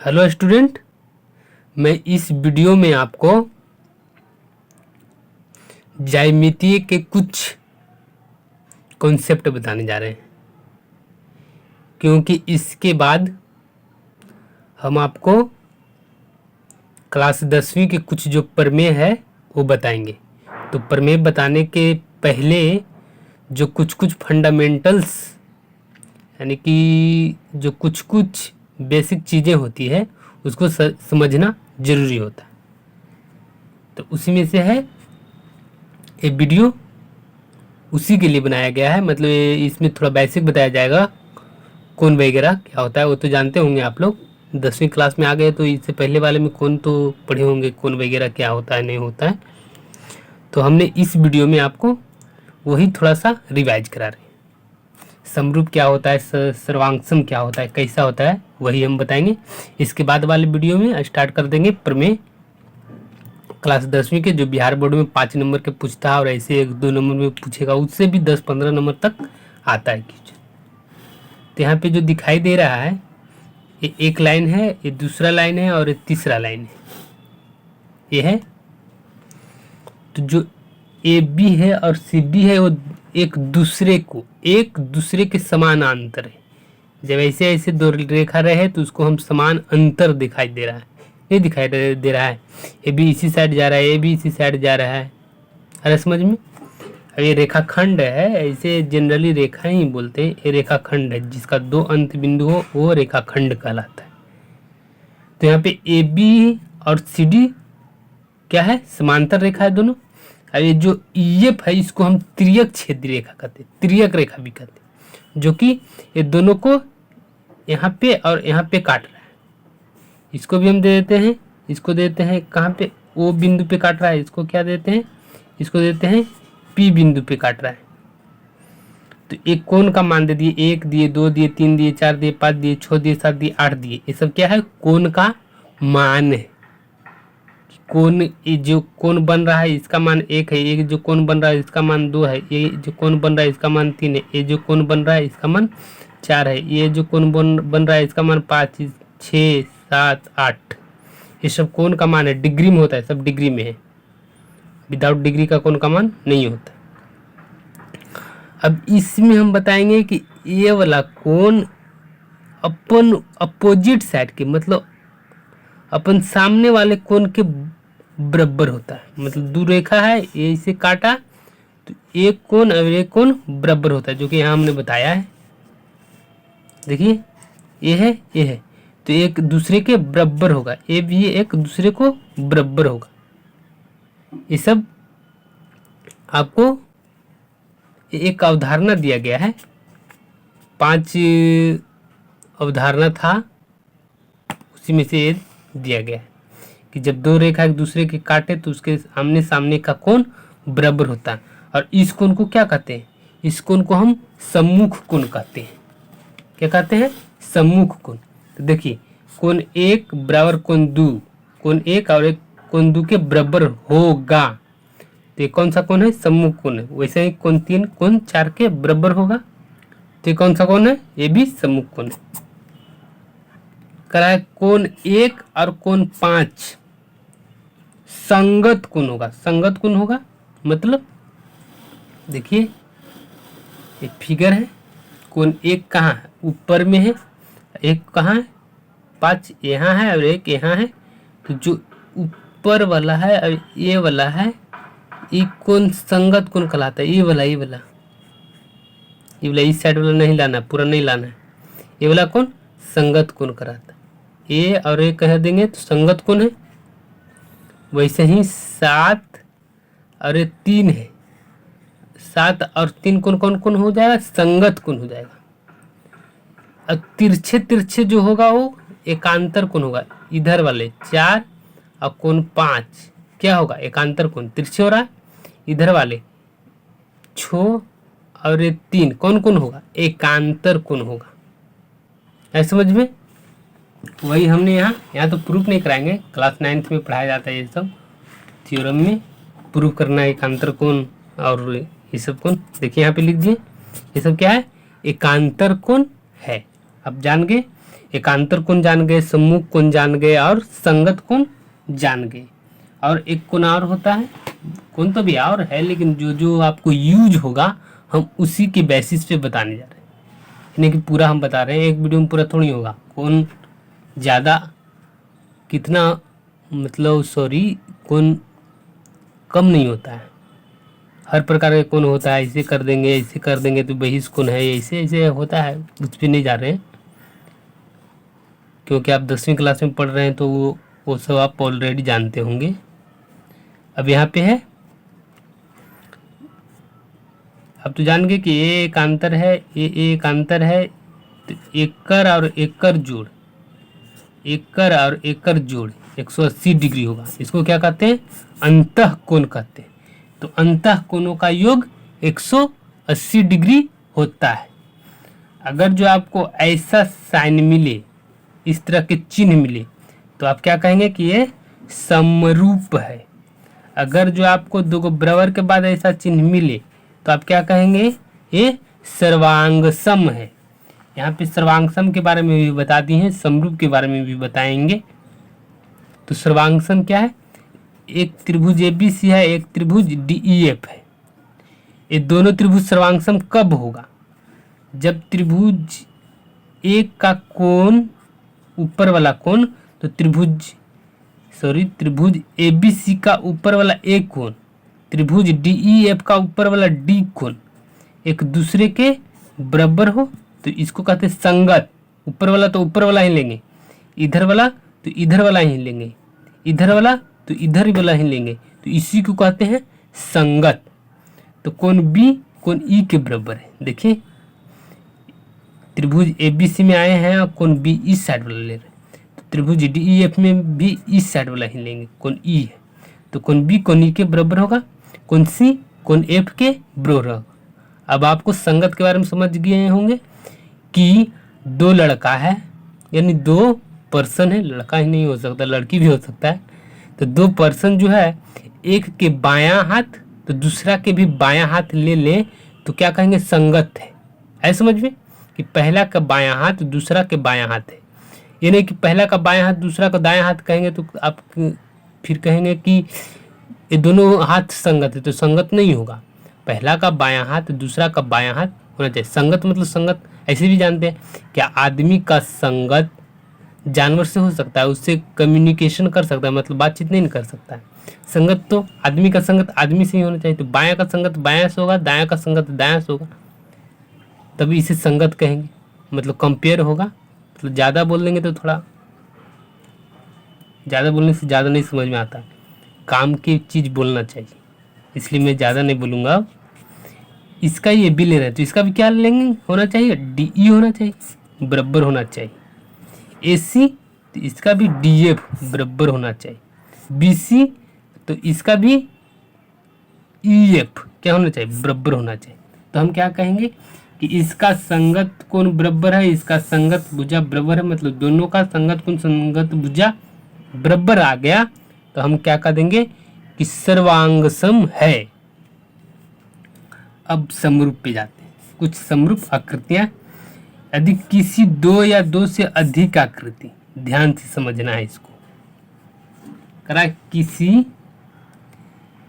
Hello student, मैं इस video में आपको ज्यामिति के कुछ कॉन्सेप्ट बताने जा रहे हैं, क्योंकि इसके बाद हम आपको क्लास 10वीं के कुछ जो प्रमेय है वो बताएंगे। तो प्रमेय बताने के पहले जो कुछ कुछ फंडामेंटल्स यानी कि जो कुछ कुछ बेसिक चीज़ें होती है उसको समझना ज़रूरी होता है। तो उसी में से है ये वीडियो, उसी के लिए बनाया गया है। मतलब इसमें थोड़ा बेसिक बताया जाएगा, कौन वगैरह क्या होता है वो तो जानते होंगे आप लोग, 10वीं क्लास में आ गए तो इससे पहले वाले में कौन तो पढ़े होंगे कौन वगैरह क्या होता है नहीं होता है। तो हमने इस वीडियो में आपको वही थोड़ा सा रिवाइज करा रहे हैं। समरूप क्या होता है, सर्वांगसम क्या होता है, कैसा होता है, वही हम बताएंगे। इसके बाद वाले वीडियो में स्टार्ट कर देंगे प्रमेय क्लास 10वीं के, जो बिहार बोर्ड में 5 नंबर के पूछता है और ऐसे 1-2 नंबर में पूछेगा, उससे भी 10-15 नंबर तक आता है क्वेश्चन। तो यहाँ पे जो दिखाई दे रहा है ये एक लाइन है, ये दूसरा लाइन है और ये तीसरा लाइन है। ये है तो जो ए बी है और सी डी है वो एक दूसरे के समानांतर है। जब ऐसे ऐसे दो रेखा रहे तो उसको हम समान अंतर दिखाई दे रहा है, ये दिखाई दे रहा है। ए बी इसी साइड जा रहा है, ए बी इसी साइड जा रहा है। अरे समझ में। अब ये रेखाखंड है, ऐसे जनरली रेखा ही बोलते हैं। ये रेखाखंड है जिसका 2 अंत बिंदु हो वो रेखाखंड कहलाता है। तो यहाँ पे ए बी और सी डी क्या है, समांतर रेखा है दोनों। अब ये जो EF है इसको हम त्रियक छेदी रेखा कहते हैं, त्रियक रेखा भी कहते हैं, जो कि ये दोनों को यहाँ पे और यहाँ पे काट रहा है। इसको भी हम दे देते हैं, इसको देते हैं कहाँ पे, O बिंदु पे काट रहा है। इसको क्या देते हैं, इसको देते हैं P बिंदु पे काट रहा है। तो एक कोण का मान दे दिए, 1 दिए, 2 दिए, 3 दिए, 4 दिए, 5 दिए, 6 दिए, 7 दिए, 8 दिए। ये सब क्या है, कोण का मान है। कोण, ये जो कोण बन रहा है इसका मान 1 है, ये जो कोण बन रहा है इसका मान 2 है, ये जो कोण बन रहा है इसका मान 3 है, ये जो कोण बन रहा है इसका मान 4 है, ये जो कोण बन रहा है इसका मान 5, 6, 7, 8। ये सब कोण का मान है, डिग्री में होता है, सब डिग्री में है। विदाउट डिग्री का कोण का मान नहीं होता। अब इसमें हम बताएंगे कि ये वाला कोण अपन अपोजिट साइड के, मतलब अपन सामने वाले कोण के बराबर होता है। मतलब दो रेखा है, ये इसे काटा तो एक कोण और एक कोण बराबर होता है, जो कि यहाँ हमने बताया है। देखिए ये है तो एक दूसरे के बराबर होगा, ये भी एक दूसरे को बराबर होगा। ये सब आपको एक अवधारणा दिया गया है, 5 अवधारणा था, उसी में से ये दिया गया है कि जब दो रेखा एक दूसरे के काटे तो उसके आमने सामने का कोण बराबर होता है। और इस कोण को क्या कहते हैं, इस कोण को हम सम्मुख कोण कहते हैं। क्या कहते हैं, सम्मुख कोण। तो देखिए कोण 1 बराबर कोण 2, कोण 1 और एक कोण 2 के बराबर होगा, तो ये कौन सा कोण है, सम्मुख कोण है। वैसे ही कोण 3 कोण 4 के बराबर होगा, तो ये कौन सा कोण है, ये भी सम्मुख कोण है। करा है कोण 1 और कोण 5 संगत कोण होगा। संगत कोण होगा मतलब देखिए ये फिगर है, कोण 1 कहाँ है, ऊपर में है, एक कहाँ है, 5 यहाँ है और एक यहाँ है। तो जो ऊपर वाला है और ये वाला है, ये कोण संगत कोण कहलाता है। ये वाला इस साइड वाला नहीं लाना, पूरा नहीं लाना है। ये वाला कोण संगत कोण कहलाता है। ये और ये कह देंगे तो संगत कोण है। वैसे ही 7 और ये 3 है, 7 और 3 कौन कौन हो जाएगा, संगत कोण हो जाएगा। और तिरछे जो होगा वो एकांतर कोण होगा। इधर वाले 4 और कोण 5 क्या होगा, एकांतर कोण, तिरछे हो रहा है। इधर वाले 6 और ये 3 कौन होगा, एकांतर कोण होगा। ऐसे समझ में। वही हमने यहाँ तो प्रूफ नहीं कराएंगे, क्लास 9th में पढ़ाया जाता है ये सब थ्योरम में, प्रूफ करना है एकांतर कोण और ये सब कोण। देखिए यहाँ पे लिख दिए, ये सब क्या है, एकांतर कोण है। अब जान गए एकांतर कोण जान गए, सम्मुख कोण जान गए और संगत कोण जान गए। और एक कोण और होता है, कोण तो भी और है लेकिन जो जो आपको यूज होगा हम उसी के बेसिस पे बताने जा रहे हैं, यानी कि पूरा हम बता रहे हैं, एक वीडियो में पूरा थोड़ी होगा। कोण ज़्यादा कितना मतलब कोण कम नहीं होता है, हर प्रकार का कोण होता है। ऐसे कर देंगे तो बहिष कोण है, ऐसे ऐसे होता है, उस पर नहीं जा रहे हैं क्योंकि आप 10वीं क्लास में पढ़ रहे हैं तो वो सब आप ऑलरेडी जानते होंगे। अब यहाँ पे है, अब तो जान गए कि ये एकांतर है, ये एकांतर है, तो एकर और एकर जोड़, एकर और एकर जोड़ 180 डिग्री होगा। इसको क्या कहते हैं, अंतः कोण कहते हैं। तो अंतः कोणों का योग 180 डिग्री होता है। अगर जो आपको ऐसा साइन मिले, इस तरह के चिन्ह मिले, तो आप क्या कहेंगे कि ये समरूप है। अगर जो आपको दो बराबर के बाद ऐसा चिन्ह मिले तो आप क्या कहेंगे, ये सर्वांगसम है। यहाँ पे सर्वांगसम के बारे में भी बता दी है, समरूप के बारे में भी बताएंगे। तो सर्वांगसम क्या है, एक त्रिभुज ABC है, एक त्रिभुज DEF है। ये दोनों त्रिभुज सर्वांगसम कब होगा, जब त्रिभुज एक का कोण, ऊपर वाला कोण, तो त्रिभुज ABC का ऊपर वाला एक कोण, त्रिभुज DEF का ऊपर वाला D कोण एक दूसरे के बराबर हो, तो इसको कहते हैं संगत। ऊपर वाला तो ऊपर वाला ही लेंगे, इधर वाला तो इधर वाला ही लेंगे, इधर वाला तो इधर वाला ही लेंगे, तो इसी को कहते हैं संगत। तो कोण B कोण E के बराबर है। देखिए त्रिभुज ABC में आए हैं और कोण B इस साइड वाला ले रहे हैं, तो त्रिभुज DEF में भी इस साइड वाला ही लेंगे, कोण E है। तो कोण B कोण E के बराबर होगा, कोण C कोण F के बराबर होगा। अब आपको संगत के बारे में समझ गए होंगे कि दो लड़का है, यानी दो पर्सन है, लड़का ही नहीं हो सकता, लड़की भी हो सकता है। तो दो पर्सन जो है, एक के बायां हाथ तो दूसरा के भी बायां हाथ ले ले तो क्या कहेंगे, संगत है। ऐसे समझ में कि पहला का बायां हाथ दूसरा के बायां हाथ है, ये नहीं कि पहला का बायां हाथ दूसरा का दायां हाथ कहेंगे तो आप फिर कहेंगे कि ये दोनों हाथ संगत है, तो संगत नहीं होगा। पहला का बायां हाथ दूसरा का बायां हाथ होना चाहिए। संगत मतलब संगत ऐसे भी जानते हैं, क्या आदमी का संगत जानवर से हो सकता है, उससे कम्युनिकेशन कर सकता है, मतलब बातचीत नहीं कर सकता है। संगत तो आदमी का संगत आदमी से ही होना चाहिए। तो बायां का संगत बायां से होगा, दायां का संगत दायां से होगा, तभी इसे संगत कहेंगे, मतलब कंपेयर होगा। मतलब ज़्यादा बोल देंगे तो थोड़ा, ज़्यादा बोलने से ज़्यादा नहीं समझ में आता, काम की चीज़ बोलना चाहिए, इसलिए मैं ज़्यादा नहीं बोलूँगा। इसका ये भी ले रहे हैं तो इसका भी क्या लेंगे, होना चाहिए DE होना चाहिए, बराबर होना चाहिए। AC तो इसका भी DF बराबर होना चाहिए। BC तो इसका भी EF क्या होना चाहिए, बराबर होना चाहिए। तो हम क्या कहेंगे कि इसका संगत कोण बराबर है, इसका संगत भुजा बराबर है, मतलब दोनों का संगत कोण संगत भुजा बराबर आ गया, तो हम क्या कह देंगे कि सर्वांगसम है। अब समरूप पे जाते हैं। कुछ समरूप आकृतियां, यदि किसी दो या दो से अधिक आकृति, ध्यान से समझना है इसको, करा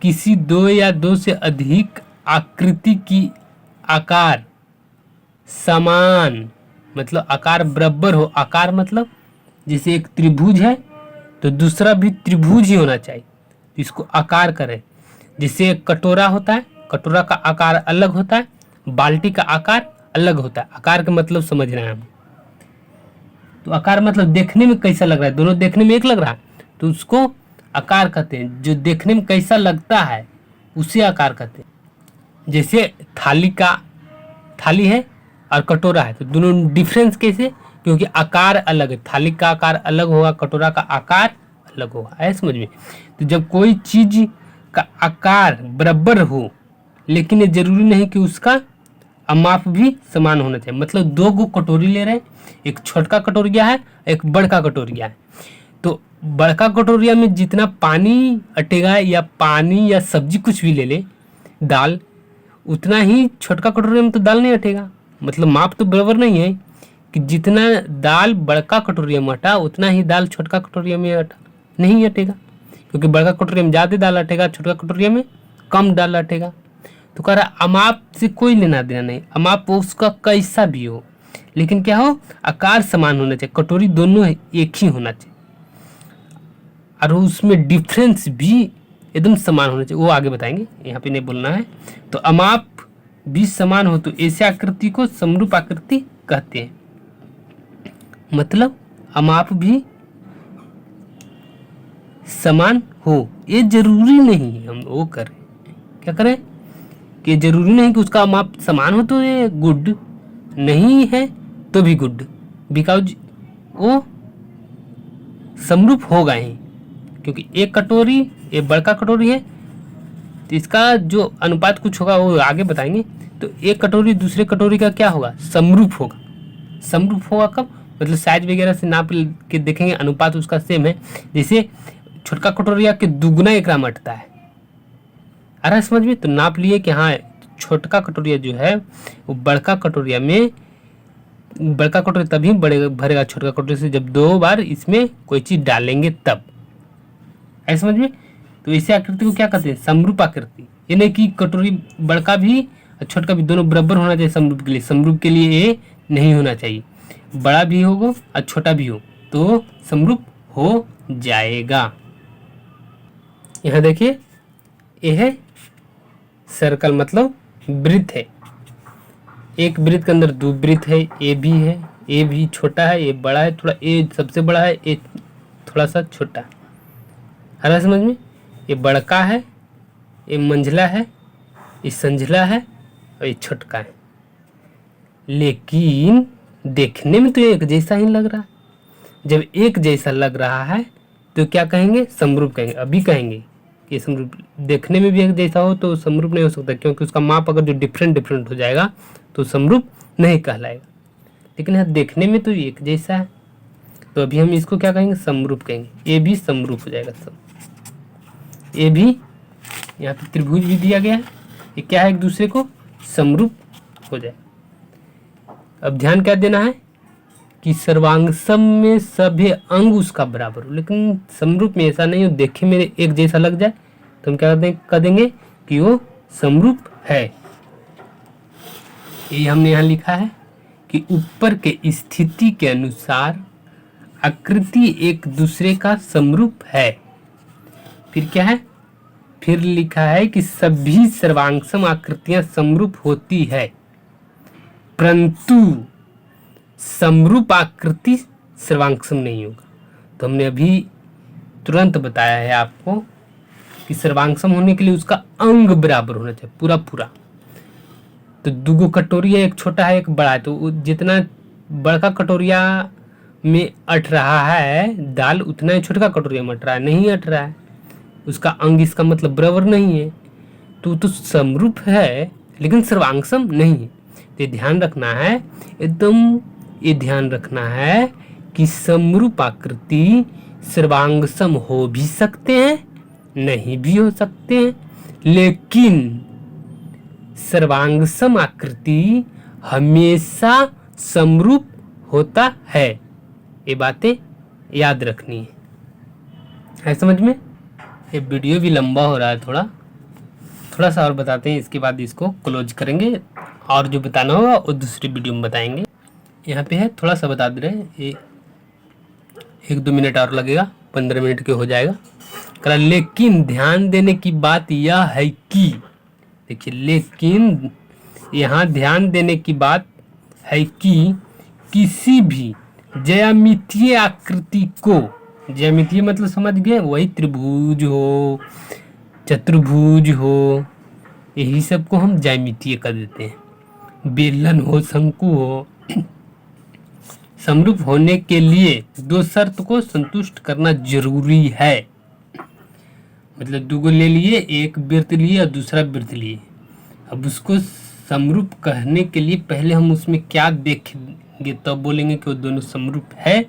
किसी दो या दो से अधिक आकृति की आकार समान, मतलब आकार बराबर हो। आकार मतलब जैसे एक त्रिभुज है तो दूसरा भी त्रिभुज ही होना चाहिए, तो इसको आकार करें। जैसे एक कटोरा होता है, कटोरा का आकार अलग होता है, बाल्टी का आकार अलग होता है। आकार का मतलब समझना है हमें। तो आकार मतलब देखने में कैसा लग रहा है, दोनों देखने में एक लग रहा है तो उसको आकार कहते हैं। जो देखने में कैसा लगता है उसे आकार कहते हैं। जैसे थाली है और कटोरा है, तो दोनों डिफरेंस कैसे, क्योंकि आकार अलग है, थाली का आकार अलग होगा, कटोरा का आकार अलग होगा। ऐसे समझ में। तो जब कोई चीज का आकार बराबर हो, लेकिन ये जरूरी नहीं कि उसका माप भी समान होना चाहिए। मतलब दो गो कटोरी ले रहे हैं, एक छोटा कटोरिया है एक बड़का कटोरिया है, तो बड़का कटोरिया में जितना पानी अटेगा या पानी या सब्जी कुछ भी ले ले, दाल, उतना ही छोटका कटोरिया में तो दाल नहीं अटेगा, मतलब माप तो बराबर नहीं है। कि जितना दाल बड़का कटोरिया में अटा उतना ही दाल छोटका कटोरिया में अटा नहीं अटेगा, क्योंकि बड़का कटोरिया में ज़्यादा दाल अटेगा, छोटका कटोरिया में कम दाल अटेगा। तो कह रहा अमाप से कोई लेना देना नहीं, अमाप उसका कैसा भी हो, लेकिन क्या हो, आकार समान होना चाहिए, कटोरी दोनों एक ही होना चाहिए, और उसमें डिफरेंस भी एकदम समान होना चाहिए। वो आगे बताएंगे, यहाँ पे नहीं बोलना है। तो अमाप भी समान हो तो ऐसी आकृति को समरूप आकृति कहते हैं। मतलब अमाप भी समान हो, ये जरूरी नहीं है हम वो करें, क्या करें कि जरूरी नहीं कि उसका अमाप समान हो तो ये गुड, नहीं है तो भी गुड, बिकॉज वो समरूप होगा ही, क्योंकि एक कटोरी एक बड़का कटोरी है तो इसका जो अनुपात कुछ होगा वो आगे बताएंगे। तो एक कटोरी दूसरे कटोरी का क्या होगा, समरूप होगा। समरूप होगा कब, मतलब साइज वगैरह से नाप के देखेंगे, अनुपात उसका सेम है। जैसे छोटका कटोरिया के दुगना एक ग्राम अटता है, आ रहा है समझ में। तो नाप लिए कि हाँ छोटका कटोरिया जो है वो बड़का कटोरिया में, बड़का कटोरी तभी बड़े भरेगा छोटका कटोरी से जब 2 बार इसमें कोई चीज़ डालेंगे तब, ऐसे समझ में। तो इसी आकृति को क्या कहते हैं, समरूप आकृति। ये नहीं कि कटोरी बड़का भी और छोटका भी दोनों बराबर होना चाहिए समरूप के लिए, समरूप के लिए ये नहीं होना चाहिए, बड़ा भी होगा और छोटा भी हो तो समरूप हो जाएगा। यहाँ देखिए ये है सर्कल, मतलब वृत्त है, एक वृत्त के अंदर 2 वृत्त है, ए भी है, ए भी छोटा है, ए बड़ा है थोड़ा, ए सबसे बड़ा है, ए थोड़ा सा छोटा है, आ रहा समझ में। ये बड़का है, ये मंझला है, ये संझला है और ये छोटका है, लेकिन देखने में तो एक जैसा ही लग रहा है। जब एक जैसा लग रहा है तो क्या कहेंगे, समरूप कहेंगे। अभी कहेंगे कि समरूप, देखने में भी एक जैसा हो तो समरूप नहीं हो सकता, क्योंकि उसका माप अगर जो डिफरेंट हो जाएगा तो समरूप नहीं कहलाएगा। लेकिन यहाँ देखने में तो एक जैसा है, तो अभी हम इसको क्या कहेंगे, समरूप कहेंगे। ये भी समरूप हो जाएगा सब, ये भी, यहाँ पे त्रिभुज भी दिया गया है, ये क्या है, एक दूसरे को समरूप हो जाए। अब ध्यान क्या देना है कि सर्वांगसम में सभी अंग उसका बराबर हो, लेकिन समरूप में ऐसा नहीं हो, देखे मेरे एक जैसा लग जाए तो हम क्या कर देंगे कि वो समरूप है। ये हमने यहाँ लिखा है कि ऊपर के स्थिति के अनुसार आकृति एक दूसरे का समरूप है। फिर क्या है, फिर लिखा है कि सभी सर्वांगसम आकृतियां समरूप होती है, परंतु समरूप आकृति सर्वांगसम नहीं होगा। तो हमने अभी तुरंत बताया है आपको कि सर्वांगसम होने के लिए उसका अंग बराबर होना चाहिए, पूरा पूरा। तो 2 कटोरिया, एक छोटा है एक बड़ा है, तो जितना बड़का कटोरिया में अट रहा है दाल उतना ही छोटका कटोरिया में अट रहा है, नहीं अट रहा है, उसका अंग इसका मतलब बराबर नहीं है, तो समरूप है लेकिन सर्वांगसम नहीं है। तो ध्यान रखना है, एकदम ये ध्यान रखना है कि समरूप आकृति सर्वांगसम हो भी सकते हैं, नहीं भी हो सकते हैं, लेकिन सर्वांगसम आकृति हमेशा समरूप होता है। ये बातें याद रखनी है समझ में। ये वीडियो भी लंबा हो रहा है, थोड़ा सा और बताते हैं, इसके बाद इसको क्लोज करेंगे, और जो बताना होगा वो दूसरी वीडियो में बताएंगे। यहाँ पे है, थोड़ा सा बता दे रहे हैं, ये 1-2 मिनट और लगेगा, 15 मिनट के हो जाएगा। लेकिन ध्यान देने की बात यह है कि, देखिए, लेकिन यहाँ ध्यान देने की बात है कि किसी भी ज्यामितीय आकृति को, ज्यामितीय मतलब समझ गए, वही त्रिभुज हो, चतुर्भुज हो, यही सब को हम ज्यामितीय कर देते हैं। बेलन हो, शंकु हो, समरूप होने के लिए 2 शर्त को संतुष्ट करना जरूरी है। मतलब 2 ले लिए, एक वृत्त लिए और दूसरा वृत्त लिए। अब उसको समरूप कहने के लिए पहले हम उसमें क्या देखेंगे, तब बोलेंगे कि वो दोनों समरूप है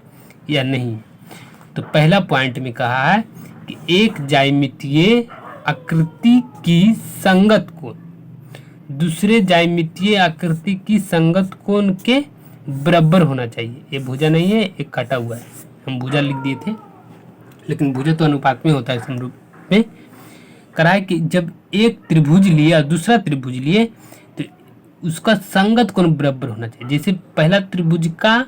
या नहीं। तो पहला पॉइंट में कहा है कि एक ज्यामितीय आकृति की संगत कोण दूसरे ज्यामितीय आकृति की संगत कोण के बराबर होना चाहिए। ये भुजा नहीं है, एक काटा हुआ है, हम भुजा लिख दिए थे, लेकिन भुजा तो अनुपात में होता है समरूप में। कराए कि जब एक त्रिभुज लिया दूसरा त्रिभुज लिए तो उसका संगत कोण बराबर होना चाहिए। जैसे पहला त्रिभुज का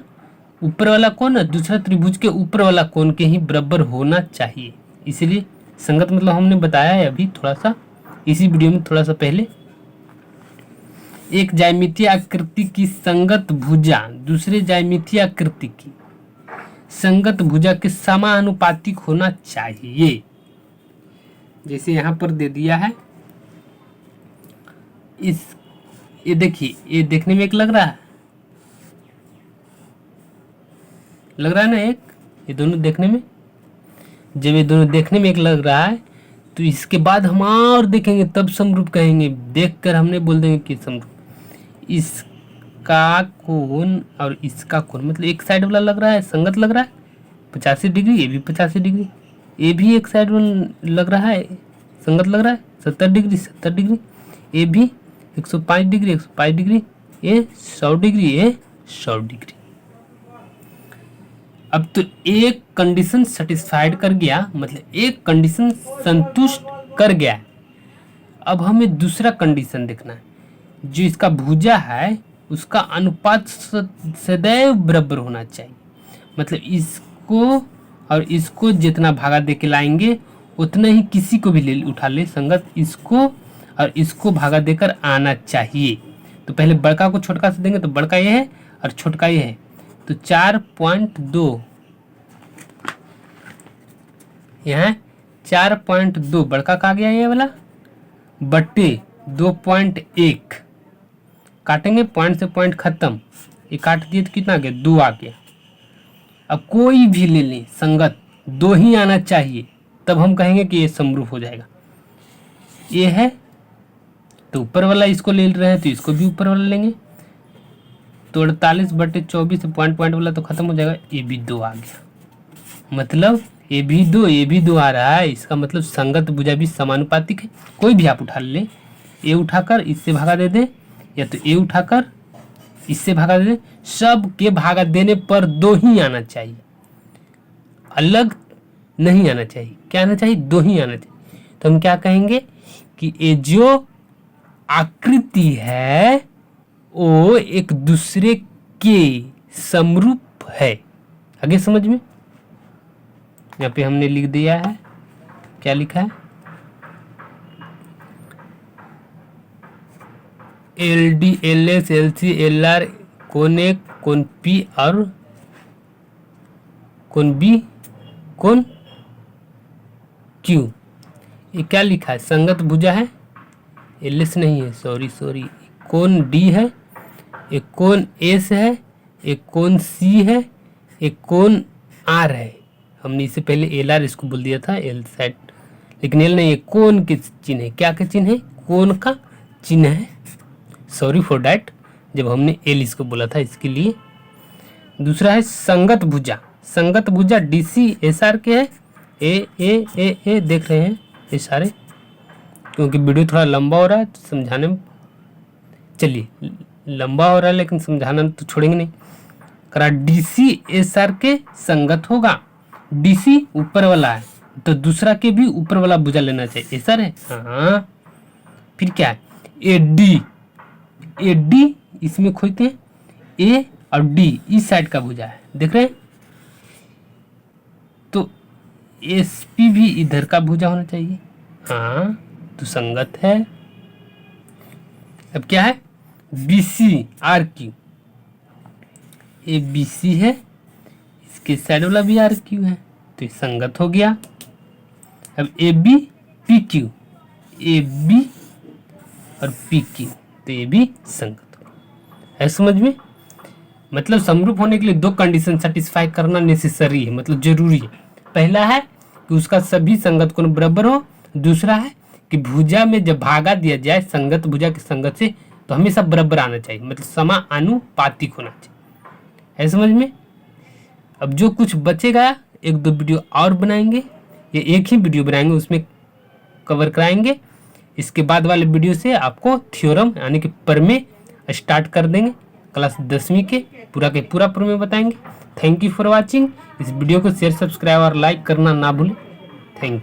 ऊपर वाला कोण दूसरा त्रिभुज के ऊपर वाला कोण के ही बराबर होना चाहिए, इसीलिए संगत मतलब हमने बताया है अभी थोड़ा सा इसी वीडियो में थोड़ा सा पहले। एक ज्यामितीय आकृति की संगत भुजा दूसरे ज्यामितीय आकृति की संगत भुजा के समानुपातिक होना चाहिए। जैसे यहाँ पर दे दिया है, ये देखिए, ये देखने में एक लग रहा है ना एक, ये दोनों देखने में, जब ये दोनों देखने में एक लग रहा है तो इसके बाद हम और देखेंगे तब समरूप कहेंगे। देखकर हमने बोल देंगे कि समरूप। इसका कोण और इसका कोण मतलब एक साइड वाला लग रहा है, संगत लग रहा है 85 डिग्री, ये भी 85 डिग्री, ये भी एक साइड लग रहा है, संगत लग रहा है 70 डिग्री 70 डिग्री, ये भी 105 डिग्री 105 डिग्री, ये 100 डिग्री ये 100 डिग्री। अब तो एक कंडीशन सेटिस्फाइड कर गया, मतलब एक कंडीशन संतुष्ट कर गया। अब हमें दूसरा कंडीशन देखना है, जो इसका भुजा है उसका अनुपात सदैव बराबर होना चाहिए। मतलब इसको और इसको जितना भागा दे के लाएंगे उतना ही किसी को भी ले उठा ले संगत, इसको और इसको भागा देकर आना चाहिए। तो पहले बड़का को छोटका से देंगे तो बड़का ये है और छोटका ये है, तो 4.2 यहाँ 4.2 बड़का का गया ये वाला बट्टे 2.1 काटेंगे, पॉइंट से पॉइंट खत्म, ये काट दिए तो कितना आ गया 2 आ गया। अब कोई भी ले लें संगत 2 ही आना चाहिए, तब हम कहेंगे कि ये समरूप हो जाएगा। ये है तो ऊपर वाला इसको ले रहे हैं तो इसको भी ऊपर वाला लेंगे, तो 48/24 पॉइंट वाला तो खत्म हो जाएगा, ये भी 2 आ गया। मतलब ये भी 2 आ रहा है, इसका मतलब संगत भुजा भी समानुपातिक है। कोई भी आप उठा ले, ये उठाकर इससे भागा दे दे या तो ये उठाकर इससे भागा दे दे, सब के भागा देने पर 2 ही आना चाहिए, अलग नहीं आना चाहिए। क्या आना चाहिए 2 ही आना चाहिए। तो हम क्या कहेंगे कि ये जो आकृति है वो एक दूसरे के समरूप है। आगे समझ में, यहाँ पे हमने लिख दिया है, क्या लिखा है LD LS LC LR कोण A कोण P और कोण B कोण Q। ये क्या लिखा है संगत भुजा है, LS नहीं है, सॉरी, कोण D है, एक कोण S है, एक कोण C है, एक कोण R है। हमने इससे पहले LR इसको बोल दिया था L साइड, लेकिन L नहीं है, कोण के चिन्ह है। क्या का चिन्ह है, कोण का चिन्ह है, सॉरी फॉर डैट, जब हमने L इसको बोला था इसके लिए। दूसरा है संगत भुजा, संगत भुजा DC SR के है, ए देख रहे हैं ये सारे, क्योंकि वीडियो थोड़ा लंबा हो रहा है तो समझाने में, चलिए लंबा हो रहा है लेकिन समझाना तो छोड़ेंगे नहीं। करा DC SR के संगत होगा, DC ऊपर वाला है तो दूसरा के भी ऊपर वाला भुजा लेना चाहिए, SR है हाँ। फिर क्या है AD इसमें खोजते हैं, A और D इस साइड का भुजा है, देख रहे हैं, तो SP भी इधर का भुजा होना चाहिए हाँ, तो संगत है। अब क्या है BC RQ, ये BC है, इसके साइड वाला भी RQ है तो ये संगत हो गया। अब AB PQ, AB और PQ तो ये भी संगत है, समझ में। मतलब समरूप होने के लिए 2 कंडीशन सेटिस्फाई करना नेसेसरी है, मतलब जरूरी है। पहला है कि उसका सभी संगत कोण बराबर हो, दूसरा है कि भुजा में जब भागा दिया जाए संगत भुजा के संगत से तो हमेशा बराबर आना चाहिए, मतलब समानुपातिक होना चाहिए, है समझ में। अब जो कुछ बचेगा 1-2 वीडियो और बनाएंगे, ये एक ही वीडियो बनाएंगे उसमें कवर कराएंगे। इसके बाद वाले वीडियो से आपको थ्योरम यानी कि प्रमेय स्टार्ट कर देंगे क्लास 10वीं के। पूरा के पूरा प्रमेय बताएंगे। Thank you for watching. इस वीडियो को शेयर, सब्सक्राइब और लाइक करना ना भूलें। Thank you.